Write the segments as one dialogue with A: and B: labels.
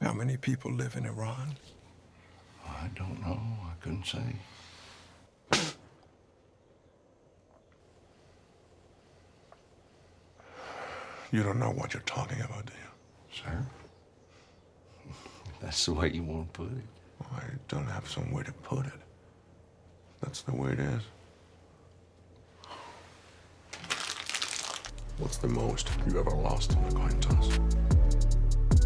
A: How many people live in Iran?
B: I don't know. I couldn't say.
A: You don't know what you're talking about, do you?
B: Sir? That's the way you want to put it.
A: I don't have some way to put it. That's the way it is. What's the most you ever lost in a coin toss?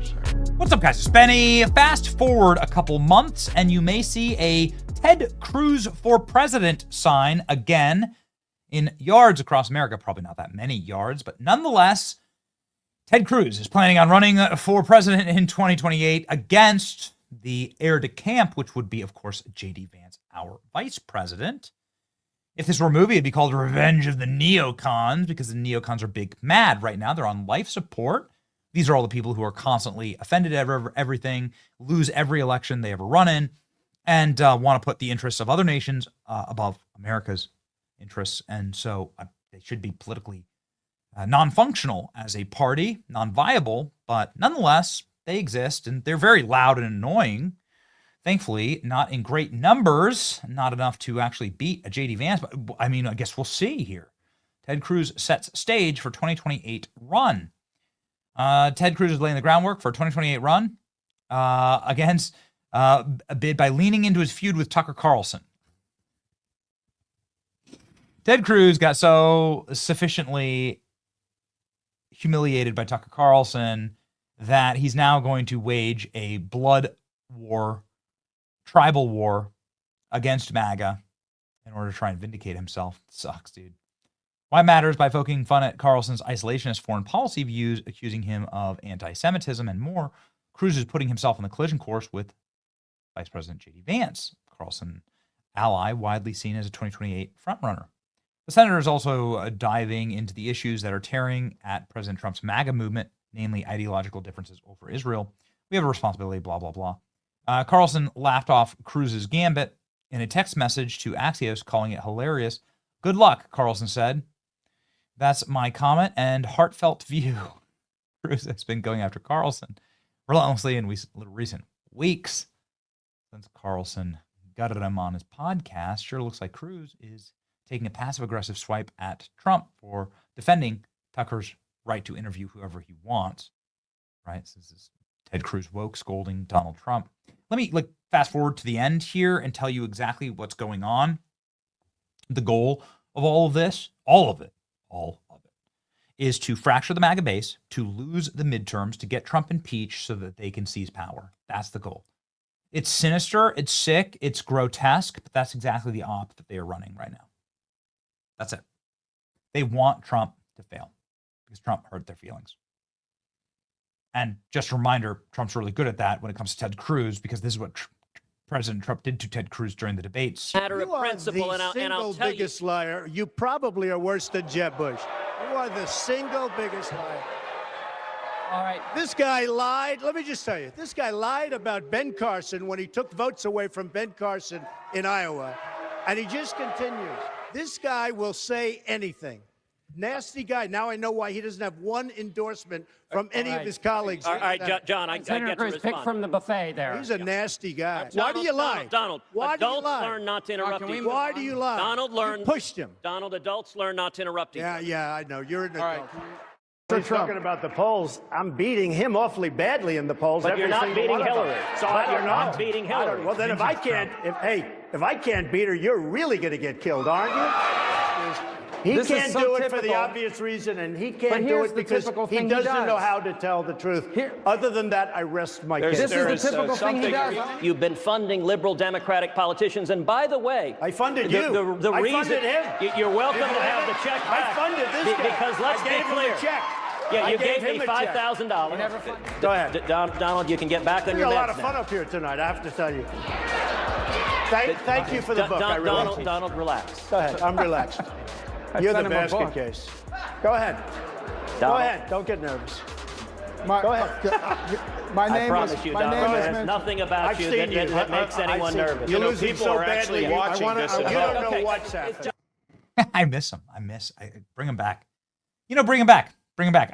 B: Sir?
C: What's up, guys? It's Benny. Fast forward a couple months, and you may see a Ted Cruz for president sign again in yards across America. Probably not that many yards, but nonetheless, Ted Cruz is planning on running for president in 2028 against the heir de camp, which would be, of course, J.D. Vance, our vice president. If this were a movie, it'd be called Revenge of the Neocons, because the neocons are big mad right now. They're on life support. These are all the people who are constantly offended at everything, lose every election they ever run in, and want to put the interests of other nations above America's interests. And so they should be politically non-functional as a party, non-viable, but nonetheless, they exist, and they're very loud and annoying. Thankfully, not in great numbers, not enough to actually beat a J.D. Vance, but I mean, I guess we'll see here. Ted Cruz sets stage for 2028 run. Ted Cruz is laying the groundwork for a 2028 run against a bid by leaning into his feud with Tucker Carlson. Ted Cruz got so sufficiently humiliated by Tucker Carlson that he's now going to wage a blood war, tribal war against MAGA in order to try and vindicate himself. It sucks, dude. Why Matters by poking fun at Carlson's isolationist foreign policy views, accusing him of anti-Semitism and more. Cruz is putting himself on the collision course with Vice President J.D. Vance, Carlson ally, widely seen as a 2028 frontrunner. The senator is also diving into the issues that are tearing at President Trump's MAGA movement, namely ideological differences over Israel. We have a responsibility, blah, blah, blah. Carlson laughed off Cruz's gambit in a text message to Axios, calling it hilarious. Good luck, Carlson said. That's my comment and heartfelt view. Cruz has been going after Carlson relentlessly in recent weeks. Since Carlson gutted him on his podcast, sure looks like Cruz is taking a passive-aggressive swipe at Trump for defending Tucker's right to interview whoever he wants. Right? This is Ted Cruz woke scolding Donald Trump. Let me fast forward to the end here and tell you exactly what's going on. The goal of all of this, all of it, is to fracture the MAGA base, to lose the midterms, to get Trump impeached so that they can seize power. That's the goal. It's sinister, it's sick, it's grotesque, but that's exactly the op that they are running right now. That's it. They want Trump to fail because Trump hurt their feelings. And just a reminder, Trump's really good at that when it comes to Ted Cruz, because this is what President Trump did to Ted Cruz during the debates.
D: Matter of principle, and I'll tell you. You are the single biggest liar. You probably are worse than Jeb Bush. You are the single biggest liar. All right. This guy lied. Let me just tell you, this guy lied about Ben Carson when he took votes away from Ben Carson in Iowa, and he just continues. This guy will say anything. Nasty guy. Now I know why he doesn't have one endorsement from any of his colleagues.
E: All right, John, I get to respond.
F: Pick from the buffet there.
D: He's a nasty guy. Why do you lie?
E: Donald,
D: why do you
E: adults
D: lie?
E: learn not to interrupt you.
D: Why do you lie?
E: Donald learned.
D: You pushed him.
E: Donald, adults learn not to interrupt you.
D: Yeah, I know. You're an adult.
G: He's talking about the polls. I'm beating him awfully badly in the polls.
E: But you're not beating Hillary.
G: So you're not
E: beating Hillary.
G: Well, then if I can't beat her, you're really going to get killed, aren't you? He can't do it for the obvious reason, and he can't do it because he doesn't know how to tell the truth. Other than that, I rest my case.
F: This is the typical thing he does.
E: You've been funding liberal Democratic politicians, and by the way,
G: I funded you.
E: I
G: reason
E: funded him. You're welcome to have the check back.
G: I funded this guy.
E: Because let's be clear. Yeah, you gave me $5,000.
G: Go ahead.
E: Donald, you can get back on your meds.
G: We had a lot of fun up here tonight, I have to tell you. Thank you for the book.
E: Donald, relax.
G: Go ahead. I'm relaxed. You're the basket case. Go ahead.
E: Donald.
G: Go ahead. Don't get nervous. Go ahead.
F: My name
E: There's nothing about you that makes anyone nervous.
G: You're losing so badly.
B: You don't
G: know what's happening.
C: I miss him. Bring him back. Bring him back.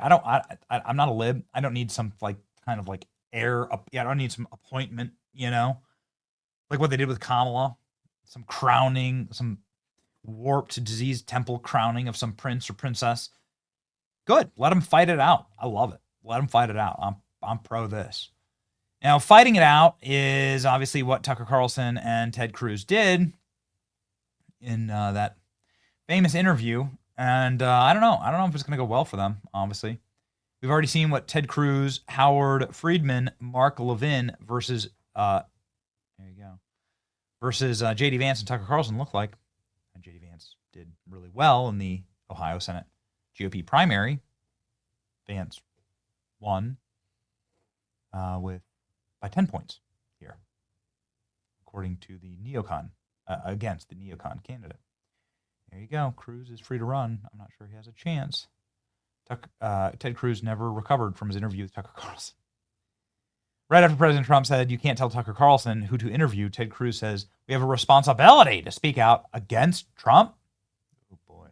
C: I'm not a lib. I don't need some kind of air up. Yeah, I don't need some appointment, like what they did with Kamala, some crowning, some warped diseased temple crowning of some prince or princess. Good. Let them fight it out. I love it. Let them fight it out. I'm pro this. Now, fighting it out is obviously what Tucker Carlson and Ted Cruz did in that famous interview. And I don't know. I don't know if it's going to go well for them, obviously. We've already seen what Ted Cruz, Howard Friedman, Mark Levin versus J.D. Vance and Tucker Carlson look like. And J.D. Vance did really well in the Ohio Senate GOP primary. Vance won by 10 points here, according to the neocon, against the neocon candidate. There you go. Cruz is free to run. I'm not sure he has a chance. Ted Cruz never recovered from his interview with Tucker Carlson. Right after President Trump said, you can't tell Tucker Carlson who to interview, Ted Cruz says, we have a responsibility to speak out against Trump. Oh, boy.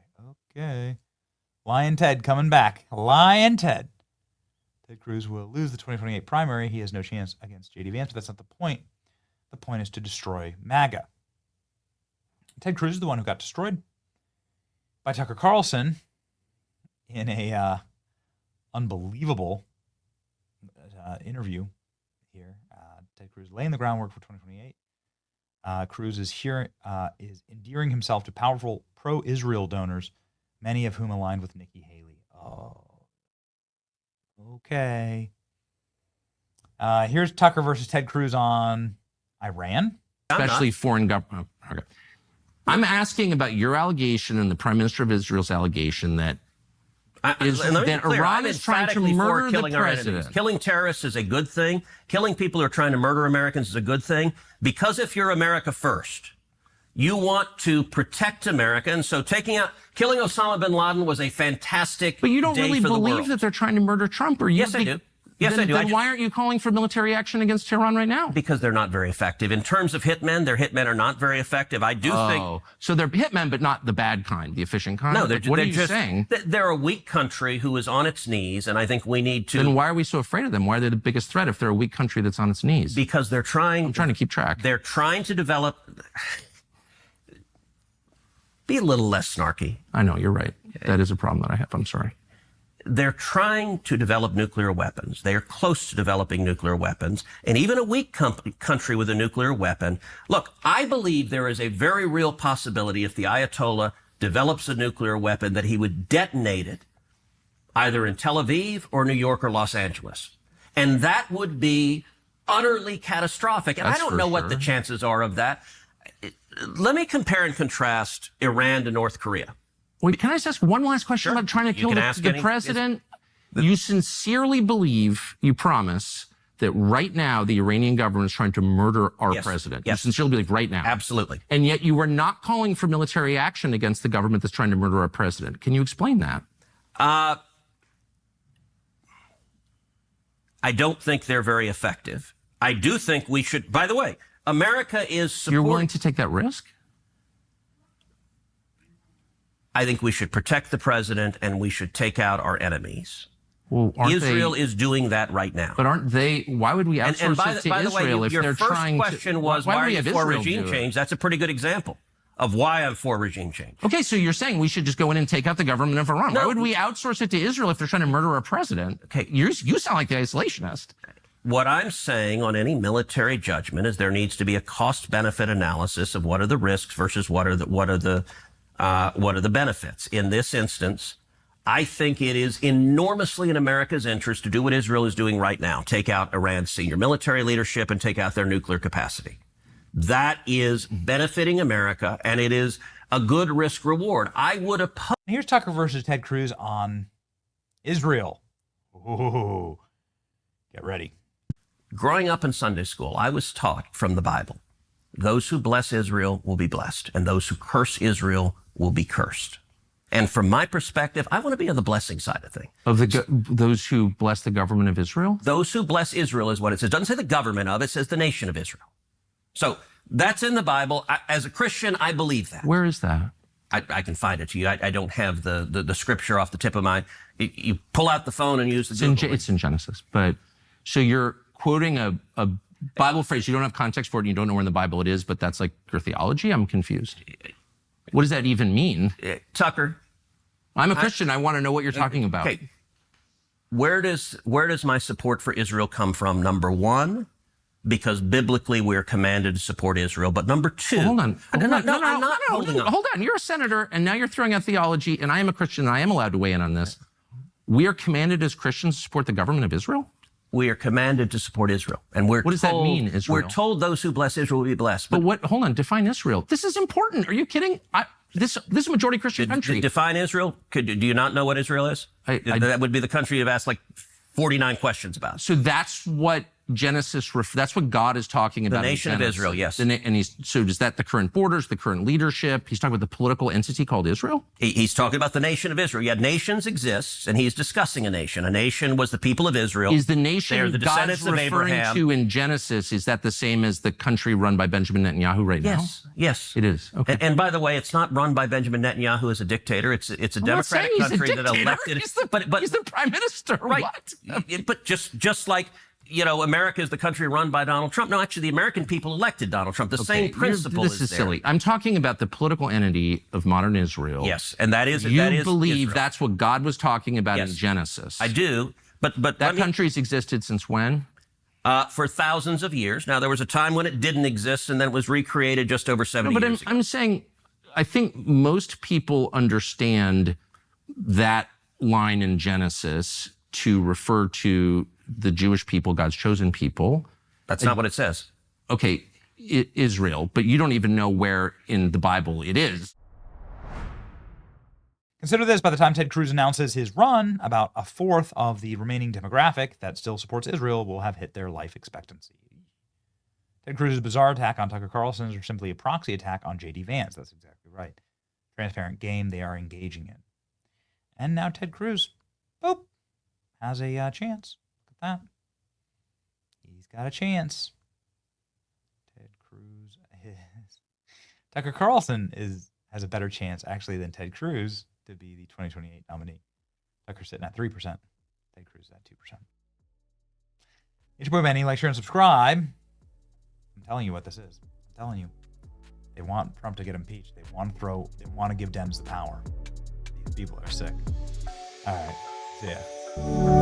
C: Okay. Lyin Ted coming back. Lyin Ted. Ted Cruz will lose the 2028 primary. He has no chance against J.D. Vance, but that's not the point. The point is to destroy MAGA. Ted Cruz is the one who got destroyed by Tucker Carlson in a unbelievable interview here. Ted Cruz laying the groundwork for 2028. Cruz is endearing himself to powerful pro-Israel donors, many of whom aligned with Nikki Haley. Oh, okay. Here's Tucker versus Ted Cruz on Iran.
H: Especially foreign government. Okay. I'm asking about your allegation and the Prime Minister of Israel's allegation that Iran is trying to murder the president.
I: Killing terrorists is a good thing. Killing people who are trying to murder Americans is a good thing. Because if you're America first, you want to protect America. And so killing Osama bin Laden was a fantastic day for the world.
H: But you don't really believe that they're trying to murder Trump, or you?
I: Yes, I do. Yes, I do.
H: Then why aren't you calling for military action against Tehran right now?
I: Because they're not very effective. In terms of hitmen, their hitmen are not very effective. I do think...
H: So they're hitmen, but not the bad kind, the efficient kind?
I: No,
H: what are you saying?
I: They're a weak country who is on its knees, and I think we need to...
H: Then why are we so afraid of them? Why are they the biggest threat if they're a weak country that's on its knees?
I: Because they're trying...
H: I'm trying to keep track.
I: They're trying to develop... Be a little less snarky.
H: I know, you're right. That is a problem that I have. I'm sorry.
I: They're trying to develop nuclear weapons. They are close to developing nuclear weapons. And even a weak country with a nuclear weapon. Look, I believe there is a very real possibility if the Ayatollah develops a nuclear weapon that he would detonate it either in Tel Aviv or New York or Los Angeles. And that would be utterly catastrophic. And I don't know what the chances are of that. Let me compare and contrast Iran to North Korea.
H: Wait, can I just ask one last question about trying to kill the president? You sincerely believe, you promise, that right now the Iranian government is trying to murder our president?
I: Yes.
H: You sincerely believe right now?
I: Absolutely.
H: And yet you are not calling for military action against the government that's trying to murder our president. Can you explain that?
I: I don't think they're very effective. I do think we should, by the way, America is
H: You're willing to take that risk?
I: I think we should protect the president and we should take out our enemies.
H: Well,
I: Israel is doing that right now.
H: But aren't they? Why would we outsource it to Israel if they're trying to?
I: Your first question was, why are you for regime change? That's a pretty good example of why I'm for regime change.
H: Okay, so you're saying we should just go in and take out the government of Iran.
I: No.
H: Why would we outsource it to Israel if they're trying to murder our president? Okay, you sound like the isolationist.
I: What I'm saying on any military judgment is there needs to be a cost-benefit analysis of what are the risks versus what are the benefits. In this instance, I think it is enormously in America's interest to do what Israel is doing right now, take out Iran's senior military leadership and take out their nuclear capacity. That is benefiting America, and it is a good risk reward. I would oppose.
C: Here's Tucker versus Ted Cruz on Israel. Ooh, get ready.
I: Growing up in Sunday school, I was taught from the Bible, those who bless Israel will be blessed, and those who curse Israel will be cursed. And from my perspective, I want to be on the blessing side of things.
H: Of those who bless the government of Israel?
I: Those who bless Israel is what it says. It doesn't say the government of, it says the nation of Israel. So that's in the Bible. As a Christian, I believe that.
H: Where is that?
I: I can find it to you. I don't have the scripture off the tip of my... You pull out the phone and use the Google.
H: It's in Genesis. But so you're quoting a Bible phrase. You don't have context for it and you don't know where in the Bible it is, but that's like your theology? I'm confused. What does that even mean?
I: Tucker.
H: I'm a Christian. I want to know what you're talking about.
I: Okay. Where does my support for Israel come from? Number one, because biblically we're commanded to support Israel. But number two,
H: hold on.
I: Hold on.
H: You're a senator, and now you're throwing out theology, and I am a Christian, and I am allowed to weigh in on this. We are commanded as Christians to support the government of Israel?
I: We are commanded to support Israel. And what
H: does that mean, Israel?
I: We're told those who bless Israel will be blessed.
H: But hold on, define Israel. This is important. Are you kidding? This is a majority Christian country.
I: Define Israel? Do you not know what Israel is? That would be the country you've asked like 49 questions about.
H: So that's what Genesis, that's what God is talking about.
I: The nation of Israel, yes.
H: And so is that the current borders, the current leadership? He's talking about the political entity called Israel?
I: He's talking about the nation of Israel. Yeah, nations exist, and he's discussing a nation. A nation was the people of Israel.
H: Is the nation
I: They're the descendants
H: God's
I: of
H: referring
I: Abraham.
H: to in Genesis, is that the same as the country run by Benjamin Netanyahu right now?
I: Yes.
H: It is. Okay.
I: And by the way, it's not run by Benjamin Netanyahu as a dictator. It's a democratic country that elected.
H: He's the prime minister.
I: Right.
H: What?
I: But just like, America is the country run by Donald Trump. No, actually, the American people elected Donald Trump. The same principle
H: This is silly. I'm talking about the political entity of modern Israel.
I: Yes, and that is
H: You believe
I: Israel.
H: That's what God was talking about in Genesis.
I: I do, but
H: that country's existed since when?
I: For thousands of years. Now, there was a time when it didn't exist, and then it was recreated just over 70 years ago.
H: I'm saying, I think most people understand that line in Genesis to refer to the Jewish people, God's chosen people.
I: That's not what it says.
H: Okay, Israel, but you don't even know where in the Bible it is.
C: Consider this, by the time Ted Cruz announces his run, about a fourth of the remaining demographic that still supports Israel will have hit their life expectancy. Ted Cruz's bizarre attack on Tucker Carlson is simply a proxy attack on J.D. Vance. That's exactly right. Transparent game they are engaging in. And now Ted Cruz, boop, has a chance. Look at that. He's got a chance. Ted Cruz Tucker Carlson has a better chance, actually, than Ted Cruz to be the 2028 nominee. Tucker's sitting at 3%. Ted Cruz is at 2%. It's your boy Manny. Like, share, and subscribe. I'm telling you what this is. I'm telling you. They want Trump to get impeached. They want to give Dems the power. These people are sick. All right. See ya.